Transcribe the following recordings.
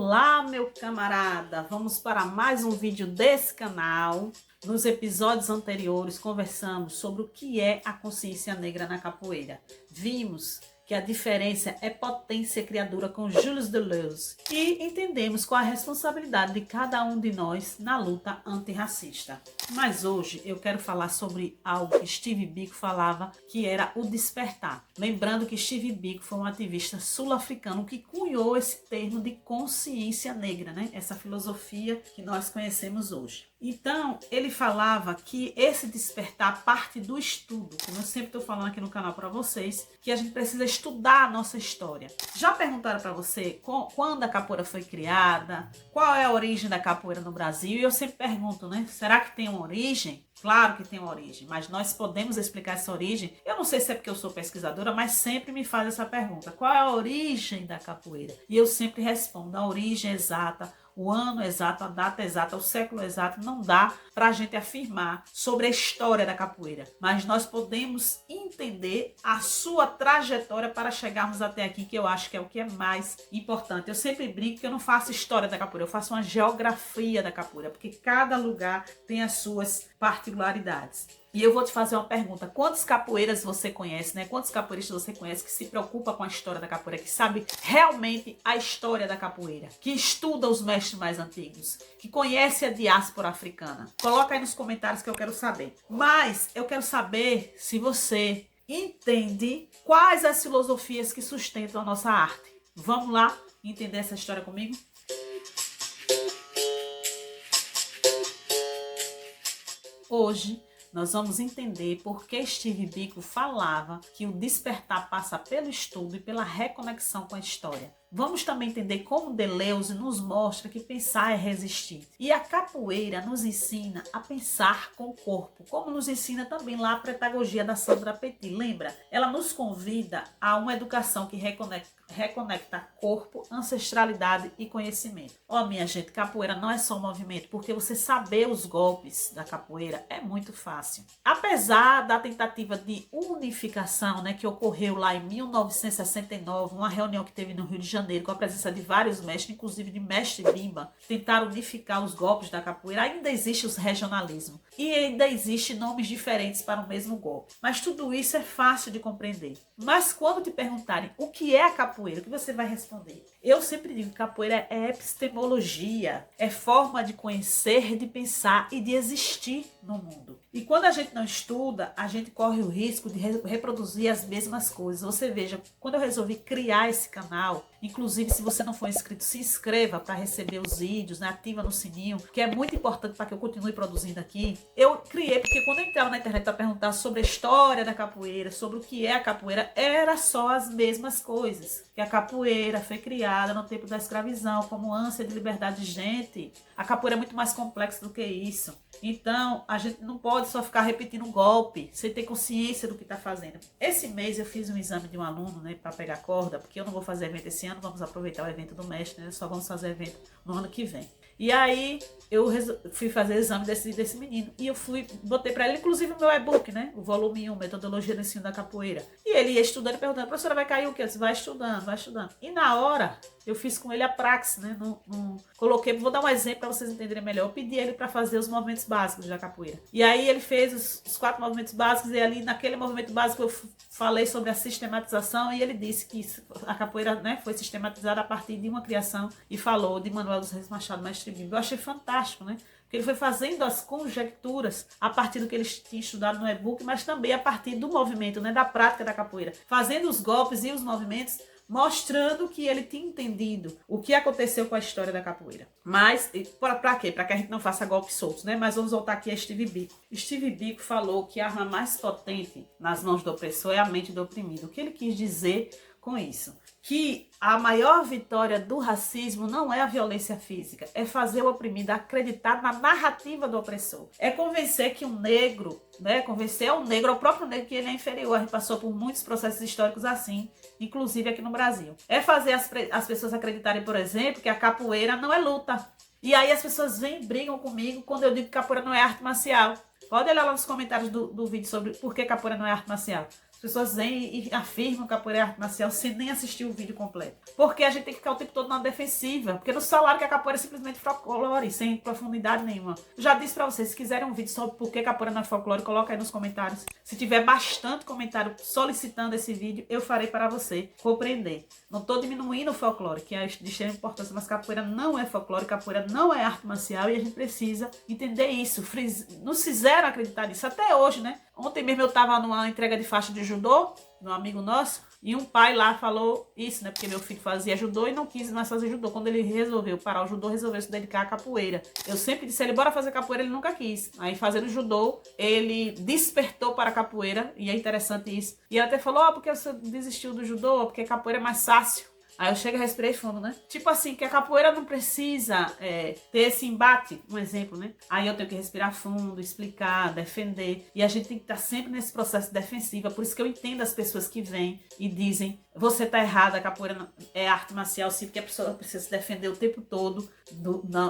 Olá, meu camarada! Vamos para mais um vídeo desse canal. Nos episódios anteriores conversamos sobre o que é a consciência negra na capoeira. Vimos que a diferença é potência criadora com Jules Deleuze e entendemos qual a responsabilidade de cada um de nós na luta antirracista. Mas hoje eu quero falar sobre algo que Steve Biko falava, que era o despertar. Lembrando que Steve Biko foi um ativista sul-africano que cunhou esse termo de consciência negra, né? Essa filosofia que nós conhecemos hoje. Então, ele falava que esse despertar parte do estudo, como eu sempre estou falando aqui no canal para vocês, que a gente precisa estudar a nossa história. Já perguntaram para você quando a capoeira foi criada, qual é a origem da capoeira no Brasil? E eu sempre pergunto, né? Será que tem uma origem? Claro que tem uma origem, mas nós podemos explicar essa origem. Eu não sei se é porque eu sou pesquisadora, mas sempre me faz essa pergunta. Qual é a origem da capoeira? E eu sempre respondo, a origem exata, o ano exato, a data exata, o século exato, não dá para a gente afirmar sobre a história da capoeira. Mas nós podemos entender a sua trajetória para chegarmos até aqui, que eu acho que é o que é mais importante. Eu sempre brinco que eu não faço história da capoeira, eu faço uma geografia da capoeira, porque cada lugar tem as suas particularidades. E eu vou te fazer uma pergunta, quantos capoeiras você conhece, né? Quantos capoeiristas você conhece que se preocupa com a história da capoeira, que sabe realmente a história da capoeira, que estuda os mestres mais antigos, que conhece a diáspora africana? Coloca aí nos comentários que eu quero saber. Mas eu quero saber se você entende quais as filosofias que sustentam a nossa arte. Vamos lá entender essa história comigo? Hoje nós vamos entender por que Steve Biko falava que o despertar passa pelo estudo e pela reconexão com a história. Vamos também entender como Deleuze nos mostra que pensar é resistir. E a capoeira nos ensina a pensar com o corpo, como nos ensina também lá a pedagogia da Sandra Petit. Lembra? Ela nos convida a uma educação que reconecta corpo, ancestralidade e conhecimento. Ó, minha gente, capoeira não é só movimento, porque você saber os golpes da capoeira é muito fácil. Apesar da tentativa de unificação, né, que ocorreu lá em 1969, uma reunião que teve no Rio de Janeiro, com a presença de vários mestres, inclusive de mestre Bimba, tentaram unificar os golpes da capoeira, ainda existe os regionalismos e ainda existem nomes diferentes para o mesmo golpe. Mas tudo isso é fácil de compreender. Mas quando te perguntarem o que é a capoeira, o que você vai responder? Eu sempre digo que capoeira é epistemologia, é forma de conhecer, de pensar e de existir no mundo. E quando a gente não estuda, a gente corre o risco de reproduzir as mesmas coisas. Você veja, quando eu resolvi criar esse canal, inclusive se você não for inscrito, se inscreva para receber os vídeos, né? Ativa no sininho, que é muito importante para que eu continue produzindo aqui. Eu criei porque quando eu entrava na internet para perguntar sobre a história da capoeira, sobre o que é a capoeira, era só as mesmas coisas. Que a capoeira foi criada no tempo da escravidão, como ânsia de liberdade. Gente, a capoeira é muito mais complexa do que isso. Então, a gente não pode só ficar repetindo um golpe, sem ter consciência do que está fazendo. Esse mês eu fiz um exame de um aluno, né, para pegar corda, porque eu não vou fazer evento esse ano, vamos aproveitar o evento do mestre, né, só vamos fazer evento no ano que vem. E aí, eu fui fazer exame desse menino, e eu botei para ele, inclusive, o meu e-book, né, o volume 1, Metodologia do Ensino da Capoeira. E ele ia estudando e perguntando, professora, vai cair o quê? Eu disse, vai estudando, vai estudando. E na hora, eu fiz com ele a praxe, né, coloquei, vou dar um exemplo para vocês entenderem melhor. Eu pedi ele para fazer os movimentos básicos da capoeira. E aí ele fez os 4 movimentos básicos e ali naquele movimento básico eu falei sobre a sistematização e ele disse que a capoeira, né, foi sistematizada a partir de uma criação e falou de Manuel dos Reis Machado, mestre Bimba. Eu achei fantástico, né? Porque ele foi fazendo as conjecturas a partir do que ele tinha estudado no e-book, mas também a partir do movimento, né, da prática da capoeira. Fazendo os golpes e os movimentos, mostrando que ele tinha entendido o que aconteceu com a história da capoeira. Mas, para quê? Para que a gente não faça golpes soltos, né? Mas vamos voltar aqui a Steve Biko. Steve Biko falou que a arma mais potente nas mãos do opressor é a mente do oprimido. O que ele quis dizer com isso? Que a maior vitória do racismo não é a violência física, é fazer o oprimido acreditar na narrativa do opressor. É convencer que um negro, né, convencer ao negro, ao próprio negro, que ele é inferior. A gente passou por muitos processos históricos assim, inclusive aqui no Brasil. É fazer as pessoas acreditarem, por exemplo, que a capoeira não é luta. E aí as pessoas vêm e brigam comigo quando eu digo que capoeira não é arte marcial. Pode olhar lá nos comentários do vídeo sobre por que capoeira não é arte marcial. As pessoas vêm e afirmam que capoeira é arte marcial sem nem assistir o vídeo completo. Porque a gente tem que ficar o tempo todo na defensiva. Porque nos falaram que a capoeira é simplesmente folclore, sem profundidade nenhuma. Eu já disse pra vocês, se quiserem um vídeo sobre por que capoeira não é folclore, coloca aí nos comentários. Se tiver bastante comentário solicitando esse vídeo, eu farei para você compreender. Não estou diminuindo o folclore, que é de extrema importância, mas capoeira não é folclore, capoeira não é arte marcial e a gente precisa entender isso. Nos fizeram acreditar nisso até hoje, né? Ontem mesmo eu estava numa entrega de faixa de judô, de um amigo nosso, e um pai lá falou isso, né? Porque meu filho fazia judô e não quis mais fazer judô. Quando ele resolveu parar o judô, resolveu se dedicar à capoeira. Eu sempre disse a ele, bora fazer capoeira, ele nunca quis. Aí fazendo judô, ele despertou para a capoeira, e é interessante isso. E ele até falou, porque você desistiu do judô? Porque capoeira é mais fácil. Aí eu chego e respirei fundo, né? Tipo assim, que a capoeira não precisa ter esse embate, um exemplo, né? Aí eu tenho que respirar fundo, explicar, defender. E a gente tem que estar sempre nesse processo defensivo. Por isso que eu entendo as pessoas que vêm e dizem, você tá errada, a capoeira é arte marcial, sim, porque a pessoa precisa se defender o tempo todo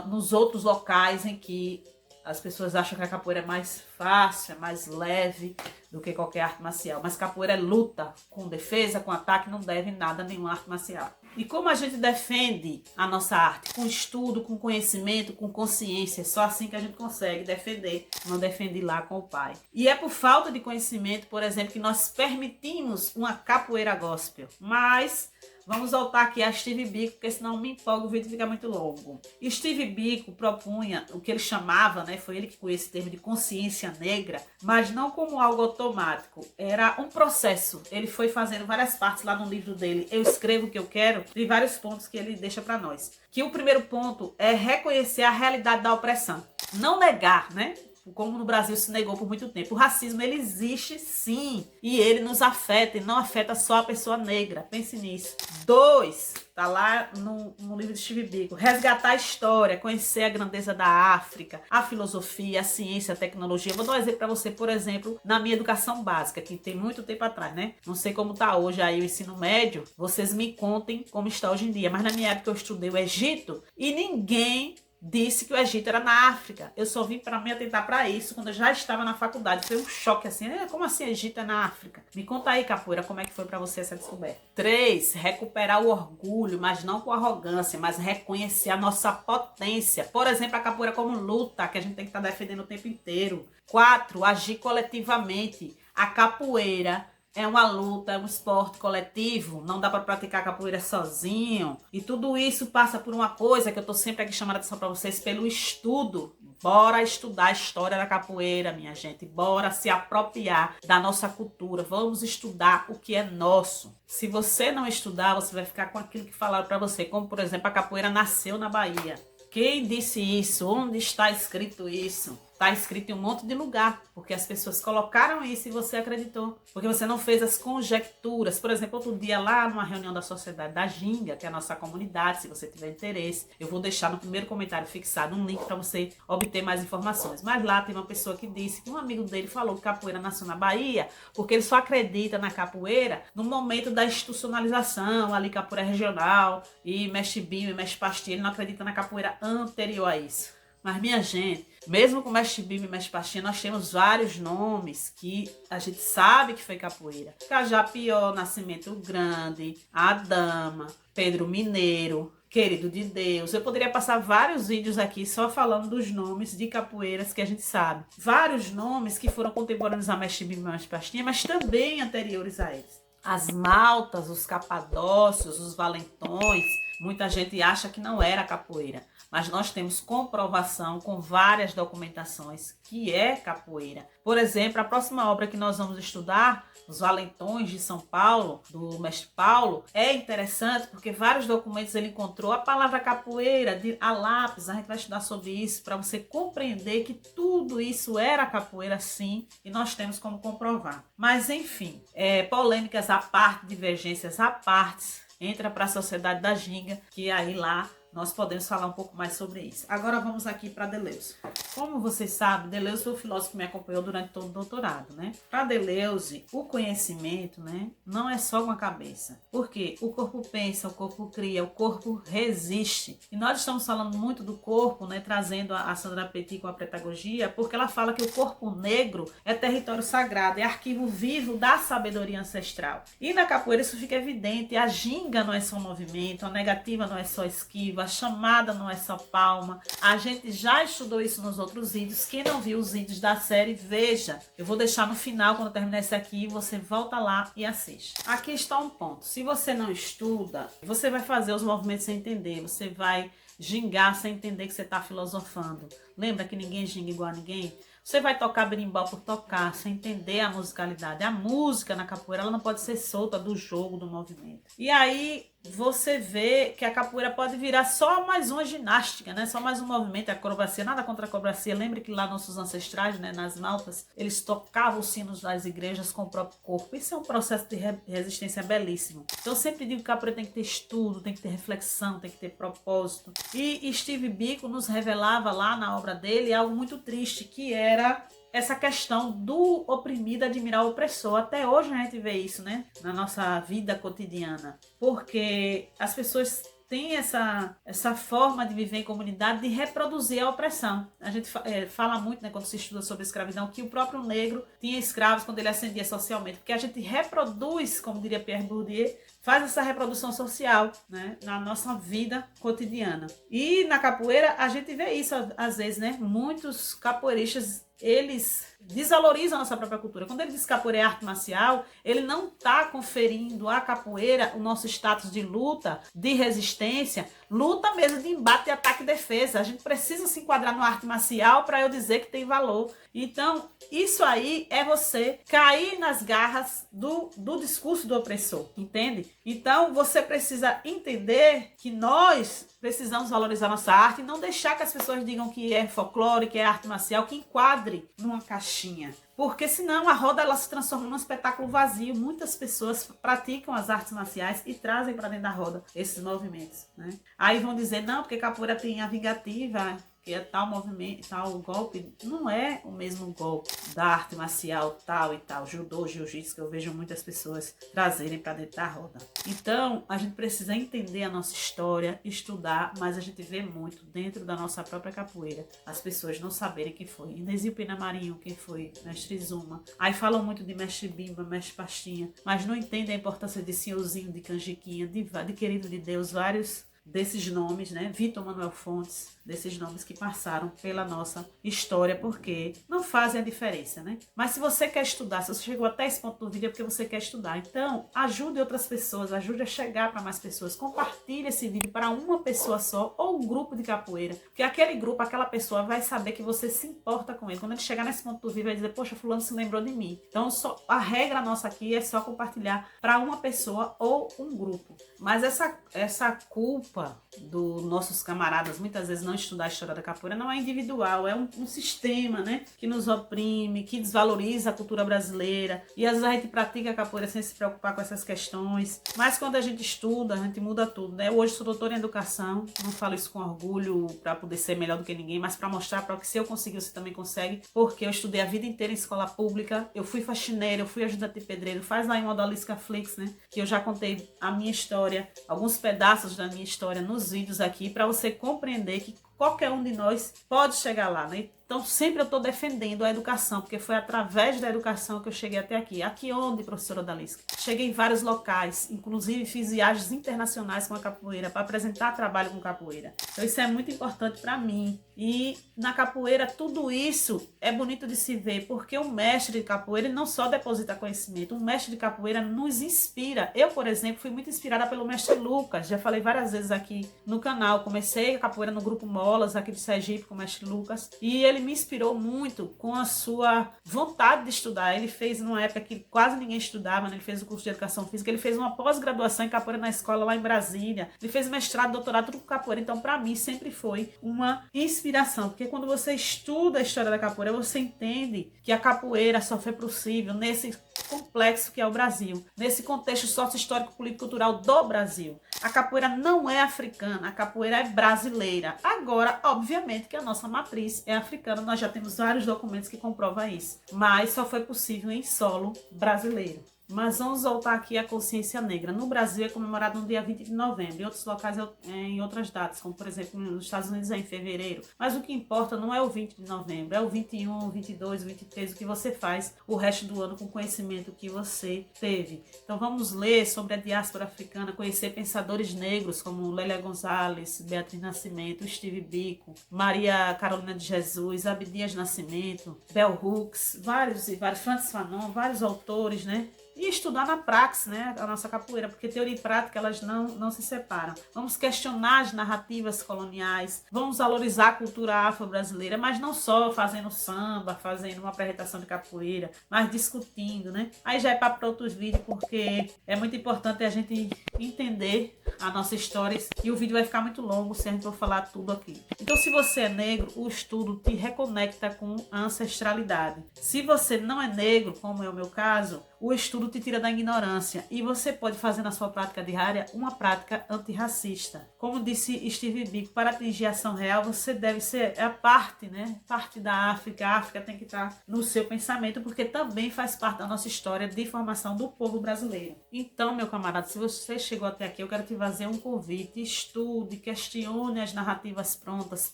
nos outros locais em que as pessoas acham que a capoeira é mais fácil, é mais leve do que qualquer arte marcial. Mas capoeira é luta, com defesa, com ataque, não deve nada a nenhuma arte marcial. E como a gente defende a nossa arte? Com estudo, com conhecimento, com consciência. É só assim que a gente consegue defender. Não defende lá com o pai. E é por falta de conhecimento, por exemplo, que nós permitimos uma capoeira gospel. Mas vamos voltar aqui a Steve Biko, porque senão me empolga, o vídeo fica muito longo. E Steve Biko propunha o que ele chamava, né, foi ele que conhece esse termo de consciência negra, mas não como algo automático, era um processo. Ele foi fazendo várias partes lá no livro dele, Eu Escrevo o que Eu Quero, de vários pontos que ele deixa para nós. Que o primeiro ponto é reconhecer a realidade da opressão. Não negar, né? Como no Brasil se negou por muito tempo. O racismo, ele existe sim. E ele nos afeta. E não afeta só a pessoa negra. Pense nisso. 2, tá lá no livro de Steve Biko. Resgatar a história, conhecer a grandeza da África, a filosofia, a ciência, a tecnologia. Vou dar um exemplo para você, por exemplo, na minha educação básica, que tem muito tempo atrás, né? Não sei como tá hoje aí o ensino médio. Vocês me contem como está hoje em dia. Mas na minha época eu estudei o Egito e ninguém disse que o Egito era na África. Eu só vim para me atentar para isso quando eu já estava na faculdade. Foi um choque assim. Como assim Egito é na África? Me conta aí, capoeira, como é que foi para você essa descoberta. 3, recuperar o orgulho, mas não com arrogância, mas reconhecer a nossa potência. Por exemplo, a capoeira como luta, que a gente tem que estar defendendo o tempo inteiro. 4, agir coletivamente. A capoeira é uma luta, é um esporte coletivo, não dá para praticar capoeira sozinho. E tudo isso passa por uma coisa que eu tô sempre aqui chamando a atenção para vocês, pelo estudo. Bora estudar a história da capoeira, minha gente. Bora se apropriar da nossa cultura. Vamos estudar o que é nosso. Se você não estudar, você vai ficar com aquilo que falaram para você. Como, por exemplo, a capoeira nasceu na Bahia. Quem disse isso? Onde está escrito isso? Está escrito em um monte de lugar, porque as pessoas colocaram isso e você acreditou. Porque você não fez as conjecturas. Por exemplo, outro dia lá numa reunião da Sociedade da Ginga, que é a nossa comunidade, se você tiver interesse, eu vou deixar no primeiro comentário fixado um link para você obter mais informações. Mas lá tem uma pessoa que disse que um amigo dele falou que capoeira nasceu na Bahia, porque ele só acredita na capoeira no momento da institucionalização, ali capoeira regional, e mestre Bim e mestre Pastinha, ele não acredita na capoeira anterior a isso. Mas, minha gente, mesmo com Mestre Bim e Mestre Pastinha, nós temos vários nomes que a gente sabe que foi capoeira. Cajapió, Nascimento Grande, A Dama, Pedro Mineiro, Querido de Deus. Eu poderia passar vários vídeos aqui só falando dos nomes de capoeiras que a gente sabe. Vários nomes que foram contemporâneos a Mestre Bim e Mestre Pastinha, mas também anteriores a eles. As maltas, os capadócios, os valentões, muita gente acha que não era capoeira. Mas nós temos comprovação com várias documentações que é capoeira. Por exemplo, a próxima obra que nós vamos estudar, Os Valentões de São Paulo, do mestre Paulo, é interessante porque vários documentos ele encontrou a palavra capoeira a lápis. A gente vai estudar sobre isso para você compreender que tudo isso era capoeira sim e nós temos como comprovar. Mas enfim, polêmicas à parte, divergências à parte, entra para a Sociedade da Ginga, que aí lá nós podemos falar um pouco mais sobre isso. Agora vamos aqui para Deleuze. Como vocês sabem, Deleuze foi o filósofo que me acompanhou durante todo o doutorado, né? Para Deleuze, o conhecimento, né, não é só com a cabeça. Porque o corpo pensa, o corpo cria, o corpo resiste. E nós estamos falando muito do corpo, né, trazendo a Sandra Petit com a pedagogia, porque ela fala que o corpo negro é território sagrado, é arquivo vivo da sabedoria ancestral. E na capoeira isso fica evidente. A ginga não é só movimento, a negativa não é só esquiva, a chamada não é só palma. A gente já estudou isso nos outros vídeos. Quem não viu os vídeos da série, veja. Eu vou deixar no final, quando terminar esse aqui, você volta lá e assiste. Aqui está um ponto. Se você não estuda, você vai fazer os movimentos sem entender. Você vai gingar sem entender que você está filosofando. Lembra que ninguém ginga igual a ninguém? Você vai tocar berimbau por tocar, sem entender a musicalidade. A música na capoeira ela não pode ser solta do jogo, do movimento. E aí você vê que a capoeira pode virar só mais uma ginástica, né? Só mais um movimento, a acrobacia, nada contra a acrobacia. Lembre que lá nossos ancestrais, né, nas Maltas, eles tocavam os sinos das igrejas com o próprio corpo. Isso é um processo de resistência belíssimo. Então eu sempre digo que a capoeira tem que ter estudo, tem que ter reflexão, tem que ter propósito. E Steve Biko nos revelava lá na obra dele algo muito triste, que era essa questão do oprimido admirar o opressor. Até hoje a gente vê isso, né, na nossa vida cotidiana, porque as pessoas têm essa forma de viver em comunidade, de reproduzir a opressão. A gente fala muito, né, quando se estuda sobre escravidão, que o próprio negro tinha escravos quando ele ascendia socialmente, porque a gente reproduz, como diria Pierre Bourdieu, faz essa reprodução social, né, na nossa vida cotidiana. E na capoeira a gente vê isso às vezes, né? Muitos capoeiristas, eles desvalorizam a nossa própria cultura. Quando ele diz que capoeira é arte marcial, ele não está conferindo à capoeira o nosso status de luta, de resistência, luta mesmo de embate, ataque e defesa. A gente precisa se enquadrar no arte marcial para eu dizer que tem valor. Então, isso aí é você cair nas garras do discurso do opressor, entende? Então, você precisa entender que nós precisamos valorizar nossa arte e não deixar que as pessoas digam que é folclore, que é arte marcial, que enquadre numa caixinha. Porque senão a roda ela se transforma num espetáculo vazio. Muitas pessoas praticam as artes marciais e trazem para dentro da roda esses movimentos, né? Aí vão dizer, não, porque capoeira tem a vingativa, que é tal movimento, tal golpe. Não é o mesmo golpe da arte marcial tal e tal, judô, jiu-jitsu, que eu vejo muitas pessoas trazerem para dentro da roda. Então, a gente precisa entender a nossa história, estudar, mas a gente vê muito dentro da nossa própria capoeira as pessoas não saberem quem foi Inesio Pina Marinho, quem foi Mestre Zuma. Aí falam muito de Mestre Bimba, Mestre Pastinha, mas não entendem a importância de Senhorzinho, de Canjiquinha, de Querido de Deus, vários desses nomes, né? Vitor Manuel Fontes, desses nomes que passaram pela nossa história, porque não fazem a diferença, né? Mas se você quer estudar, se você chegou até esse ponto do vídeo é porque você quer estudar. Então, ajude outras pessoas, ajude a chegar para mais pessoas. Compartilhe esse vídeo para uma pessoa só ou um grupo de capoeira, porque aquele grupo, aquela pessoa vai saber que você se importa com ele. Quando ele chegar nesse ponto do vídeo, vai dizer, poxa, fulano se lembrou de mim. Então, a regra nossa aqui é só compartilhar para uma pessoa ou um grupo. Mas essa culpa dos nossos camaradas muitas vezes não estudar a história da capoeira não é individual, é um sistema, né, que nos oprime, que desvaloriza a cultura brasileira, e às vezes a gente pratica a capoeira sem se preocupar com essas questões, mas quando a gente estuda, a gente muda tudo, né? Eu hoje sou doutora em educação, não falo isso com orgulho para poder ser melhor do que ninguém, mas para mostrar para que se eu conseguir, você também consegue, porque eu estudei a vida inteira em escola pública, eu fui faxineira, eu fui ajudante de pedreiro, faz lá em Odalisca Flix, né, que eu já contei a minha história, alguns pedaços da minha história nos vídeos aqui, para você compreender que qualquer um de nós pode chegar lá, né? Então sempre eu estou defendendo a educação, porque foi através da educação que eu cheguei até aqui. Aqui onde, professora Odalisca? Cheguei em vários locais, inclusive fiz viagens internacionais com a capoeira, para apresentar trabalho com capoeira. Então isso é muito importante para mim. E na capoeira tudo isso é bonito de se ver, porque o mestre de capoeira ele não só deposita conhecimento, o mestre de capoeira nos inspira. Eu, por exemplo, fui muito inspirada pelo mestre Lucas, já falei várias vezes aqui no canal. Comecei a capoeira no grupo Molas, aqui de Sergipe, com o mestre Lucas, e ele me inspirou muito com a sua vontade de estudar. Ele fez, numa época que quase ninguém estudava, né? Ele fez o curso de Educação Física, ele fez uma pós-graduação em capoeira na escola lá em Brasília, ele fez mestrado, doutorado, tudo com capoeira. Então, para mim, sempre foi uma inspiração, porque quando você estuda a história da capoeira, você entende que a capoeira só foi possível nesse complexo que é o Brasil, nesse contexto sócio-histórico, político, cultural do Brasil. A capoeira não é africana, a capoeira é brasileira. Agora, obviamente que a nossa matriz é africana, nós já temos vários documentos que comprovam isso, mas só foi possível em solo brasileiro. Mas vamos voltar aqui à consciência negra. No Brasil é comemorado no dia 20 de novembro, em outros locais em outras datas, como por exemplo nos Estados Unidos é em fevereiro. Mas o que importa não é o 20 de novembro, é o 21, 22, 23, o que você faz o resto do ano com o conhecimento que você teve. Então vamos ler sobre a diáspora africana, conhecer pensadores negros como Lélia Gonzalez, Beatriz Nascimento, Steve Biko, Maria Carolina de Jesus, Abdias Nascimento, Bell Hooks, vários, Francis Fanon, vários autores, né? E estudar na praxe, né, a nossa capoeira, porque teoria e prática elas não se separam. Vamos questionar as narrativas coloniais, vamos valorizar a cultura afro-brasileira, mas não só fazendo samba, fazendo uma apresentação de capoeira, mas discutindo, né? Aí já é para outros vídeos, porque é muito importante a gente entender a nossa história e o vídeo vai ficar muito longo se a gente for falar tudo aqui. Então, se você é negro, o estudo te reconecta com a ancestralidade. Se você não é negro, como é o meu caso, o estudo te tira da ignorância e você pode fazer na sua prática diária uma prática antirracista. Como disse Steve Biko, para atingir a ação real, você deve ser a parte, né? Parte da África. A África tem que estar no seu pensamento, porque também faz parte da nossa história de formação do povo brasileiro. Então, meu camarada, se você chegou até aqui, eu quero te fazer um convite. Estude, questione as narrativas prontas,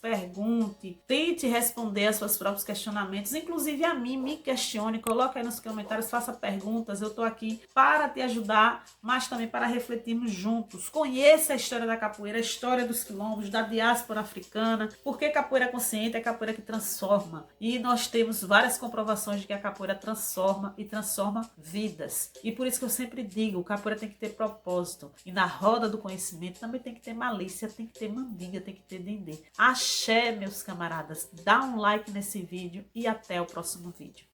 pergunte, tente responder aos seus próprios questionamentos. Inclusive a mim, me questione, coloque aí nos comentários, faça perguntas. Eu estou aqui para te ajudar, mas também para refletirmos juntos. Conheça a história da capoeira, a história dos quilombos, da diáspora africana, porque capoeira consciente é capoeira que transforma. E nós temos várias comprovações de que a capoeira transforma e transforma vidas. E por isso que eu sempre digo, capoeira tem que ter propósito. E na roda do conhecimento também tem que ter malícia, tem que ter mandinga, tem que ter dendê. Axé, meus camaradas. Dá um like nesse vídeo e até o próximo vídeo.